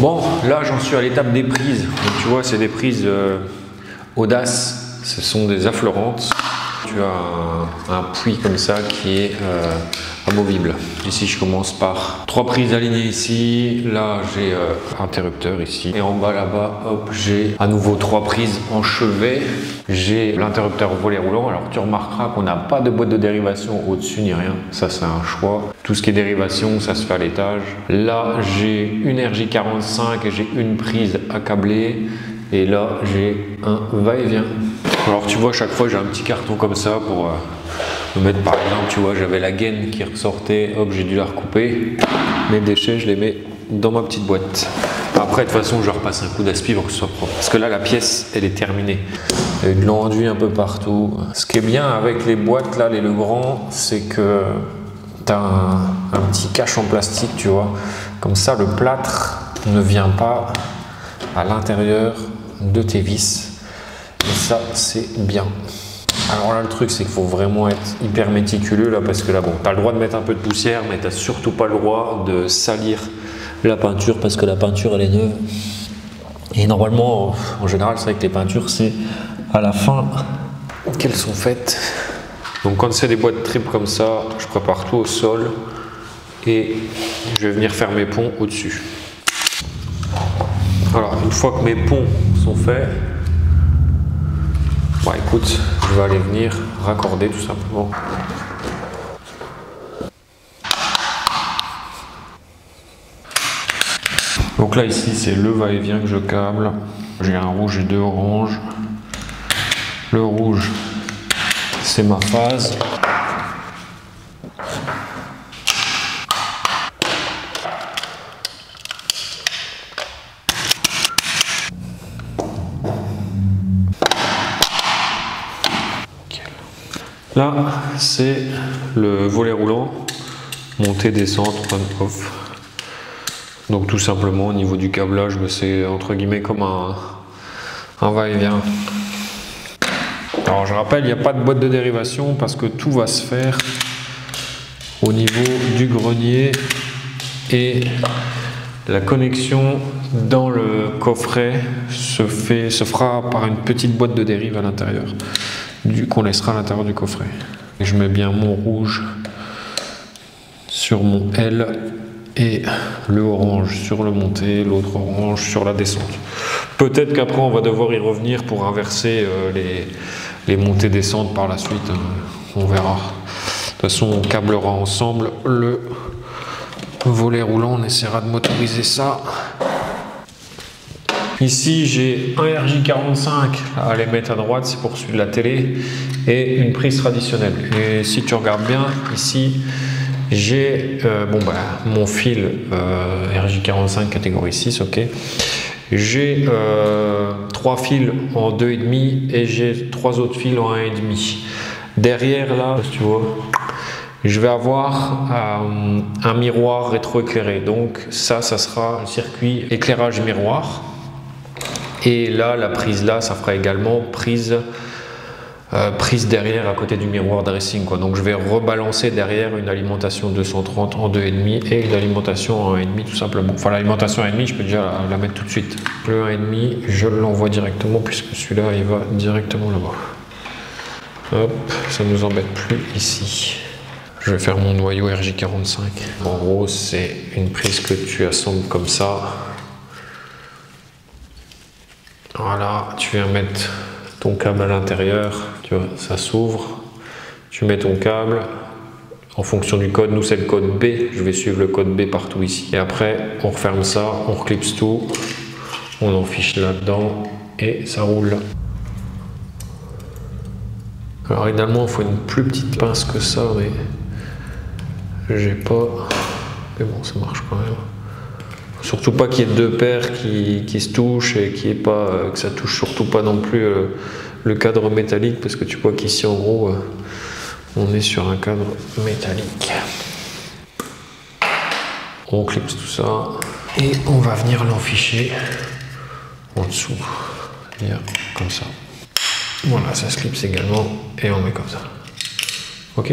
Bon, là j'en suis à l'étape des prises. Donc, tu vois, c'est des prises Audace, ce sont des affleurantes. Tu as un puits comme ça qui est amovible. Ici je commence par 3 prises alignées ici, là j'ai interrupteur ici, et en bas là-bas, hop, j'ai à nouveau 3 prises en chevet. J'ai l'interrupteur volet roulant. Alors tu remarqueras qu'on n'a pas de boîte de dérivation au-dessus ni rien, ça c'est un choix. Tout ce qui est dérivation, ça se fait à l'étage. Là j'ai une RJ45 et j'ai une prise à câbler. Et là, j'ai un va-et-vient. Alors, tu vois, chaque fois, j'ai un petit carton comme ça pour me mettre, par exemple, tu vois, j'avais la gaine qui ressortait, hop, j'ai dû la recouper. Mes déchets, je les mets dans ma petite boîte. Après, de toute façon, je repasse un coup d'aspi pour que ce soit propre. Parce que là, la pièce, elle est terminée. Il y a eu de l'enduit un peu partout. Ce qui est bien avec les boîtes, là, les Legrand, c'est que tu as un petit cache en plastique, tu vois. Comme ça, le plâtre ne vient pas à l'intérieur de tes vis, et ça c'est bien. Alors là le truc c'est qu'il faut vraiment être hyper méticuleux là, parce que là bon, tu as le droit de mettre un peu de poussière, mais tu n'as surtout pas le droit de salir la peinture, parce que la peinture elle est neuve, et normalement en général c'est vrai que les peintures c'est à la fin qu'elles sont faites. Donc quand c'est des boîtes triples comme ça, je prépare tout au sol et je vais venir faire mes ponts au dessus. Alors, une fois que mes ponts sont faits, bah écoute, je vais aller venir raccorder tout simplement. Donc là ici c'est le va-et-vient que je câble. J'ai un rouge et 2 oranges. Le rouge c'est ma phase. Là, c'est le volet roulant, montée, descente, on-off. Donc tout simplement au niveau du câblage, c'est entre guillemets comme un va-et-vient. Alors je rappelle, il n'y a pas de boîte de dérivation parce que tout va se faire au niveau du grenier, et la connexion dans le coffret se fera par une petite boîte de dérive à l'intérieur, qu'on laissera à l'intérieur du coffret. Et je mets bien mon rouge sur mon L et le orange sur le monté, l'autre orange sur la descente. Peut-être qu'après on va devoir y revenir pour inverser les montées descentes par la suite, on verra. De toute façon on câblera ensemble le volet roulant, on essaiera de motoriser ça. Ici j'ai un RJ45 à aller mettre à droite, c'est pour celui de la télé, et une prise traditionnelle. Et si tu regardes bien ici, j'ai mon fil RJ45 catégorie 6, ok. J'ai 3 fils en 2,5 et j'ai 3 autres fils en 1,5. Derrière là, tu vois, je vais avoir un miroir rétroéclairé. Donc ça sera un circuit éclairage miroir. Et là, la prise là, ça fera également prise derrière à côté du miroir dressing, quoi. Donc je vais rebalancer derrière une alimentation 230 en 2,5 et une alimentation en 1,5 tout simplement. Enfin l'alimentation en 1,5, je peux déjà la mettre tout de suite. Le 1,5, je l'envoie directement puisque celui-là il va directement là-bas. Hop, ça ne nous embête plus ici. Je vais faire mon noyau RJ45. En gros, c'est une prise que tu assembles comme ça. Voilà, tu viens mettre ton câble à l'intérieur, tu vois, ça s'ouvre, tu mets ton câble en fonction du code. Nous c'est le code B, je vais suivre le code B partout ici, et après on referme ça, on reclipse tout, on en fiche là-dedans et ça roule. Alors idéalement il faut une plus petite pince que ça, mais j'ai pas, mais bon ça marche quand même. Surtout pas qu'il y ait 2 paires qui se touchent, et qu'il y ait pas, que ça touche surtout pas non plus le cadre métallique, parce que tu vois qu'ici en gros on est sur un cadre métallique. On clipse tout ça et on va venir l'enficher en dessous, c'est-à-dire comme ça. Voilà, ça se clipse également et on met comme ça. Ok,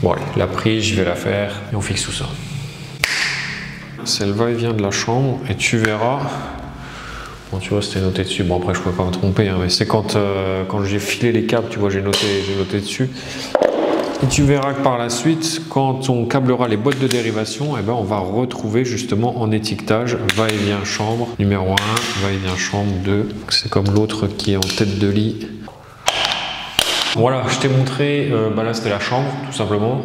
bon allez, la prise je vais la faire et on fixe tout ça. c'est le va-et-vient de la chambre et tu verras. Bon, tu vois, c'était noté dessus. Bon, après, je ne pouvais pas me tromper, hein, mais c'est quand j'ai filé les câbles, tu vois, j'ai noté dessus. Et tu verras que par la suite, quand on câblera les boîtes de dérivation, eh ben, on va retrouver justement en étiquetage va-et-vient chambre numéro 1, va-et-vient chambre 2. C'est comme l'autre qui est en tête de lit. Voilà, je t'ai montré, là c'était la chambre tout simplement.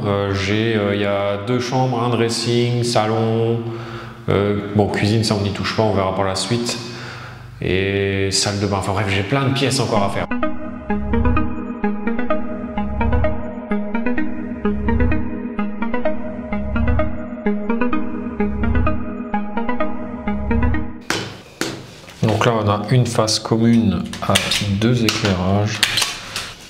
Il y a 2 chambres, un dressing, salon, bon cuisine ça on n'y touche pas, on verra par la suite. Et salle de bain, enfin bref j'ai plein de pièces encore à faire. Donc là on a une face commune à 2 éclairages.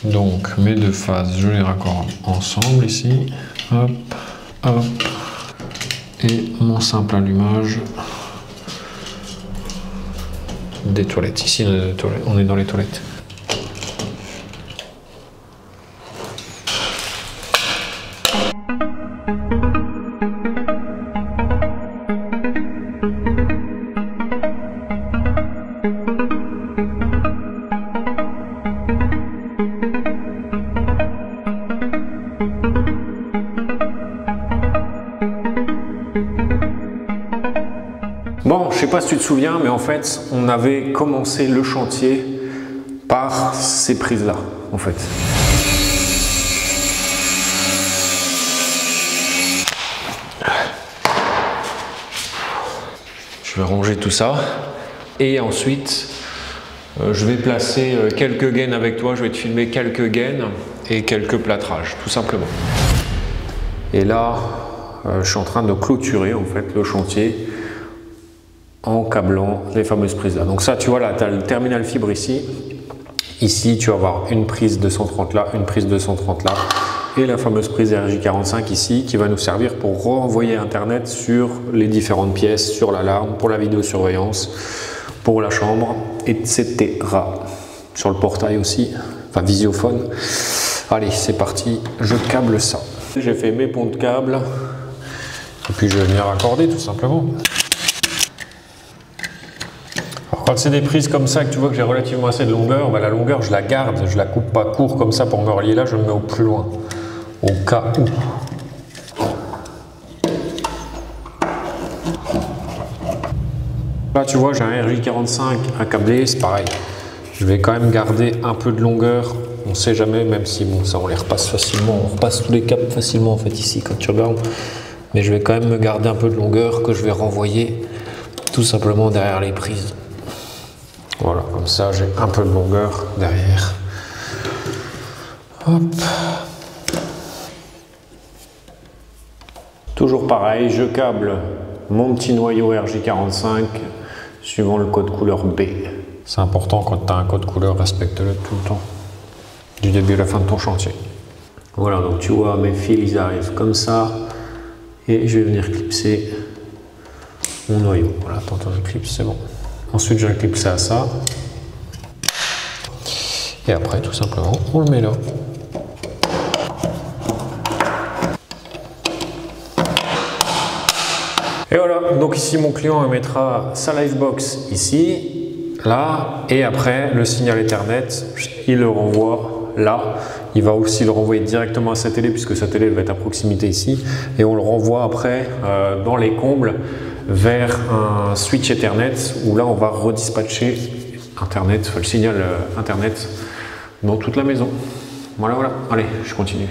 Donc mes 2 phases, je les raccorde ensemble ici. Hop, hop. Et mon simple allumage des toilettes. Ici on est dans les toilettes. Bon, je sais pas si tu te souviens, mais en fait, on avait commencé le chantier par ces prises-là, en fait. Je vais ranger tout ça. Et ensuite, je vais placer quelques gaines avec toi. Je vais te filmer quelques gaines et quelques plâtrages, tout simplement. Et là, je suis en train de clôturer, en fait, le chantier en câblant les fameuses prises là. Donc ça tu vois là, tu as le terminal fibre ici. Ici tu vas avoir une prise 230 là, une prise 230 là et la fameuse prise RJ45 ici qui va nous servir pour renvoyer internet sur les différentes pièces, sur l'alarme, pour la vidéosurveillance, pour la chambre, etc. Sur le portail aussi, enfin visiophone. Allez c'est parti, je câble ça. J'ai fait mes ponts de câbles et puis je vais venir raccorder tout simplement. Quand c'est des prises comme ça que tu vois que j'ai relativement assez de longueur, la longueur je la garde, je la coupe pas court comme ça pour me relier là, je me mets au plus loin, au cas où. Là tu vois j'ai un RJ45 à câbler, c'est pareil. Je vais quand même garder un peu de longueur, on sait jamais, même si bon ça on les repasse facilement, on repasse tous les câbles facilement en fait ici quand tu regardes. Mais je vais quand même me garder un peu de longueur que je vais renvoyer tout simplement derrière les prises. Voilà, comme ça j'ai un peu de longueur derrière. Hop. Toujours pareil, je câble mon petit noyau RJ45 suivant le code couleur B. C'est important quand tu as un code couleur, respecte-le tout le temps, du début à la fin de ton chantier. Voilà, donc tu vois mes fils ils arrivent comme ça et je vais venir clipser mon noyau. Voilà, attends, je clipse, c'est bon. Ensuite, je vais clipser à ça. Et après, tout simplement, on le met là. Et voilà, donc ici, mon client mettra sa livebox ici, là, et après, le signal Ethernet, il le renvoie là. Il va aussi le renvoyer directement à sa télé, puisque sa télé va être à proximité ici. Et on le renvoie après dans les combles vers un switch Ethernet où là on va redispatcher Internet, le signal Internet dans toute la maison. Voilà, voilà. Allez, je continue.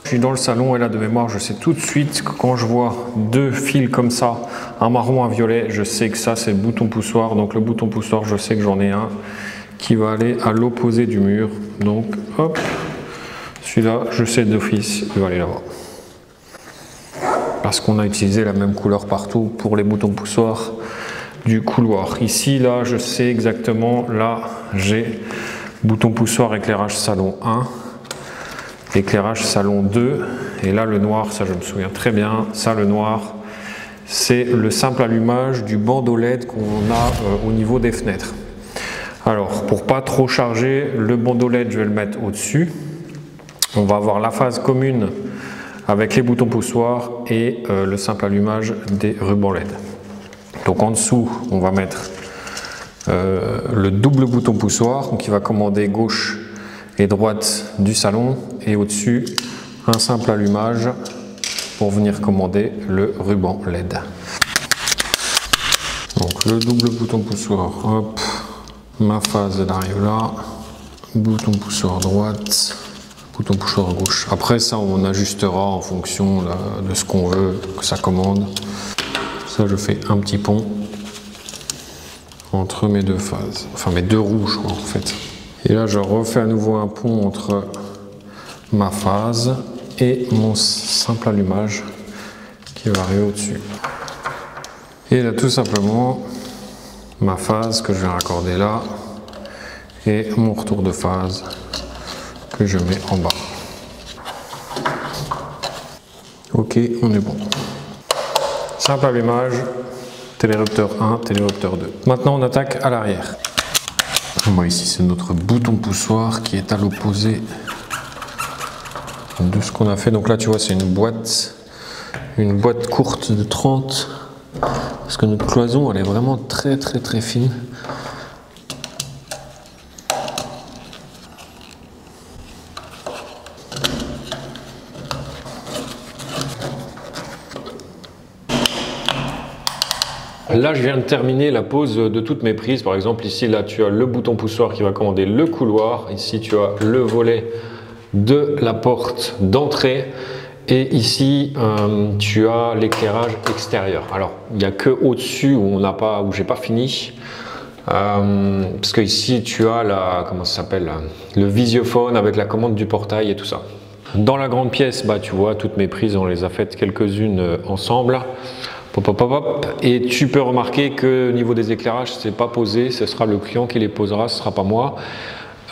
Je suis dans le salon et là de mémoire, je sais tout de suite que quand je vois 2 fils comme ça, un marron, un violet, je sais que ça c'est le bouton poussoir. Donc le bouton poussoir, je sais que j'en ai un qui va aller à l'opposé du mur. Donc hop, celui-là, je sais d'office, il va aller là-bas. Parce qu'on a utilisé la même couleur partout pour les boutons poussoirs du couloir. Ici, là, je sais exactement, là, j'ai bouton poussoir éclairage salon 1, éclairage salon 2, et là, le noir, ça je me souviens très bien, ça, le noir, c'est le simple allumage du bandeau LED qu'on a au niveau des fenêtres. Alors, pour pas trop charger, le bandeau LED, je vais le mettre au-dessus. On va avoir la phase commune avec les boutons poussoirs et le simple allumage des rubans LED. Donc en dessous, on va mettre le double bouton poussoir, donc il va commander gauche et droite du salon, et au-dessus un simple allumage pour venir commander le ruban LED. Donc le double bouton poussoir, hop, ma phase elle arrive là, bouton poussoir droite, bouton poussoir gauche. Après ça on ajustera en fonction de ce qu'on veut que ça commande. Ça je fais un petit pont entre mes deux phases, enfin mes deux roues en fait. Et là je refais à nouveau un pont entre ma phase et mon simple allumage qui va arriver au-dessus. Et là tout simplement ma phase que je vais raccorder là et mon retour de phase que je mets en bas. Ok, on est bon. Simple allumage, télérupteur 1, télérupteur 2. Maintenant on attaque à l'arrière. Moi ici c'est notre bouton poussoir qui est à l'opposé de ce qu'on a fait. Donc là tu vois c'est une boîte courte de 30, parce que notre cloison elle est vraiment très fine. Là, je viens de terminer la pose de toutes mes prises. Par exemple, ici, là, tu as le bouton poussoir qui va commander le couloir. Ici, tu as le volet de la porte d'entrée. Et ici, tu as l'éclairage extérieur. Alors, il n'y a que au-dessus où j'ai pas fini. Parce que ici, tu as comment ça s'appelle, le visiophone avec la commande du portail et tout ça. Dans la grande pièce, bah, tu vois, toutes mes prises, on les a faites quelques-unes ensemble. Et tu peux remarquer que au niveau des éclairages, c'est pas posé, ce sera le client qui les posera, ce sera pas moi.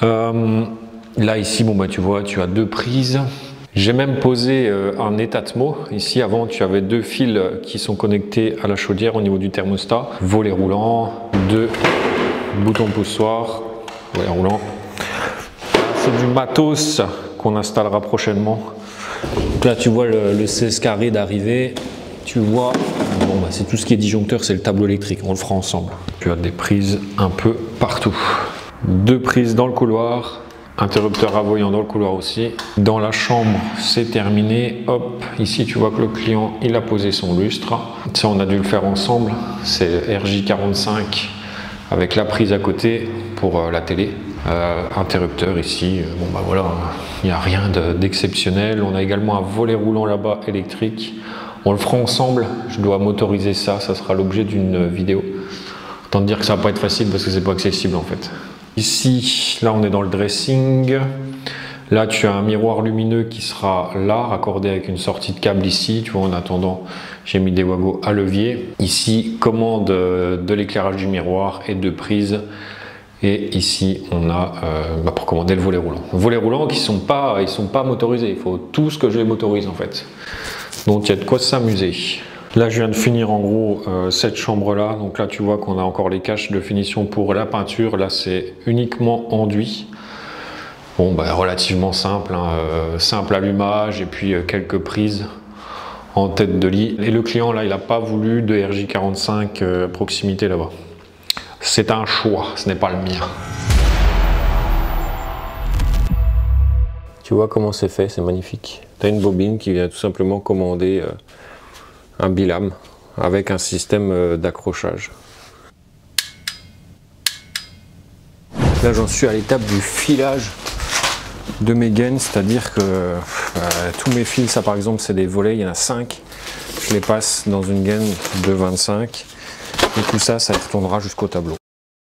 Là ici, bon bah tu vois, tu as deux prises. J'ai même posé un étatmo. Ici avant, tu avais deux fils qui sont connectés à la chaudière au niveau du thermostat. Volet roulant, deux boutons poussoirs, volet roulant. C'est du matos qu'on installera prochainement. Là tu vois le 16 carré d'arrivée. Tu vois, bon, bah, c'est tout ce qui est disjoncteur, c'est le tableau électrique, on le fera ensemble. Tu as des prises un peu partout. Deux prises dans le couloir, interrupteur avoyant dans le couloir aussi. Dans la chambre, c'est terminé. Hop, ici tu vois que le client, il a posé son lustre. Ça, on a dû le faire ensemble. C'est RJ45 avec la prise à côté pour la télé. Interrupteur ici, bon bah voilà, il n'y a rien d'exceptionnel. On a également un volet roulant là-bas électrique. On le fera ensemble, je dois motoriser ça, ça sera l'objet d'une vidéo. Autant dire que ça va pas être facile parce que c'est pas accessible en fait. Ici, là on est dans le dressing. Là tu as un miroir lumineux qui sera là, raccordé avec une sortie de câble ici. Tu vois, en attendant, j'ai mis des wagos à levier. Ici, commande de l'éclairage du miroir et deux prises. Et ici, on a pour commander le volet roulant. Volets roulants qui sont pas motorisés. Il faut tout ce que je les motorise en fait. Donc il y a de quoi s'amuser. Là je viens de finir en gros cette chambre là. Donc là tu vois qu'on a encore les caches de finition pour la peinture. Là c'est uniquement enduit. Bon bah relativement simple, hein, simple allumage et puis quelques prises en tête de lit. Et le client là il n'a pas voulu de RJ45 à proximité là-bas. C'est un choix, ce n'est pas le mien. Tu vois comment c'est fait, c'est magnifique. Tu as une bobine qui vient tout simplement commander un bilame avec un système d'accrochage. Là j'en suis à l'étape du filage de mes gaines, c'est-à-dire que tous mes fils, ça par exemple c'est des volets, il y en a 5. Je les passe dans une gaine de 25 et tout ça, ça retournera jusqu'au tableau.